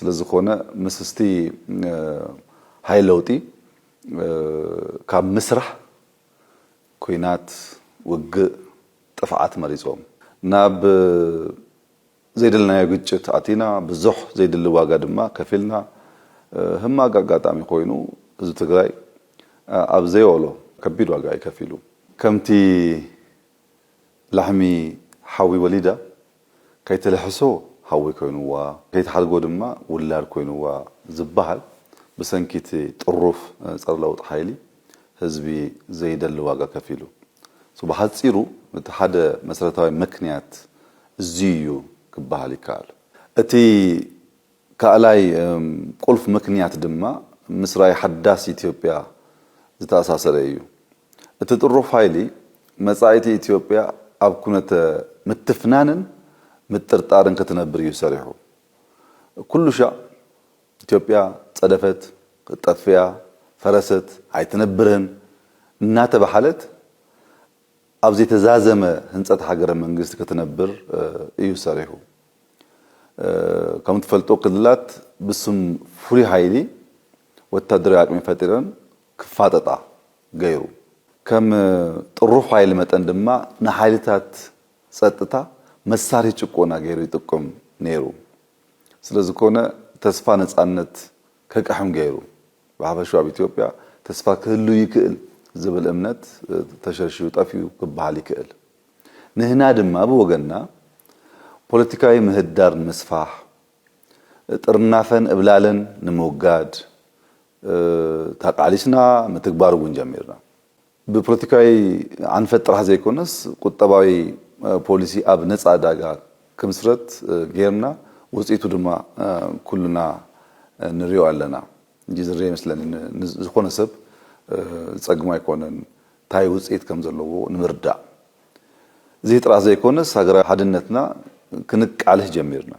ስለዝኾነ ምስስቲ ሃይለውጢ ካብ ምስራሕ ኩናት ውግእ ጥፍዓት መሪጾም ናብ ዘይደልናዮ ግጭት አቲና ብዙሕ ዘይደል ዋጋ ድማ ከፊልና ህማግ አጋጣሚ ኮይኑ እዚ ትግራይ ኣብ ዘይወሎ ከቢድ ዋጋ ይከፊሉ ከምቲ ላሕሚ ሓዊ ወሊዳ ከይተለሕሶ ሓዊ ኮይኑዋ ከይተሓልጎ ድማ ውላድ ኮይኑዋ ዝበሃል ብሰንኪት ጥሩፍ ፀረ ለውጥ ሓይሊ ህዝቢ ዘይደል ዋጋ ከፊሉ ብሓፂሩ እቲ ሓደ መሰረታዊ ምክንያት እዚዩ ክበሃል ይካል እቲ ካላይ ቁልፍ ምክንያት ድማ ምስራይ ሓዳስ ኢትዮጵያ ዝተኣሳሰረ እዩ እቲ ጥሩፍ ሓይሊ መጻኢቲ ኢትዮጵያ ኣብ ኩነተ ምትፍናንን ምጥርጣርን ክትነብር እዩ ሰሪሑ ኩሉ ሻ ኢትዮጵያ ጸደፈት ጠፍያ ፈረሰት ኣይትነብርን እናተባሐለት ኣብ ዘይተዛዘመ ህንጸት ሃገረ መንግስት ክትነብር እዩ ሰሪሑ ከም ትፈልጦ ክልላት ብስም ፍሪ ሃይሊ ወታደራዊ አቅሚ ፈጢረን ክፋጠጣ ገይሩ ከም ጥሩፍ ሃይሊ መጠን ድማ ንሓይልታት ጸጥታ መሳሪ ጭቆና ገይሩ ይጥቆም ነይሩ ስለዝኮነ ተስፋ ነጻነት ከቀሕም ገይሩ በአበሻው ኢትዮጵያ ተስፋ ክህሉ ይክእል ዝብል እምነት ተሸርሽዩ ጠፊዩ ክበሃል ይክእል ንህና ድማ በወገና ፖለቲካዊ ምህዳር መስፋህ ጥርናፈን እብላለን ንምውጋድ ታቃሊስና ምትግባሩ ጀሚርና በፖለቲካዊ አንፈጥራ ዘይኮነስ ቁጠባዊ ፖሊሲ ኣብ ነጻ ዳጋ ክምስረት ገርና ውጽኢቱ ድማ ኩልና ንሪኦ ኣለና እንጂ ዝርየ መስለን ዝኾነ ሰብ ጸግማ ይኮነን ታይ ውጽኢት ከም ዘለዎ ንምርዳ እዚ ጥራዝ ዘይኮነስ ሃገራዊ ሓድነትና ክንቃልህ ጀሚርና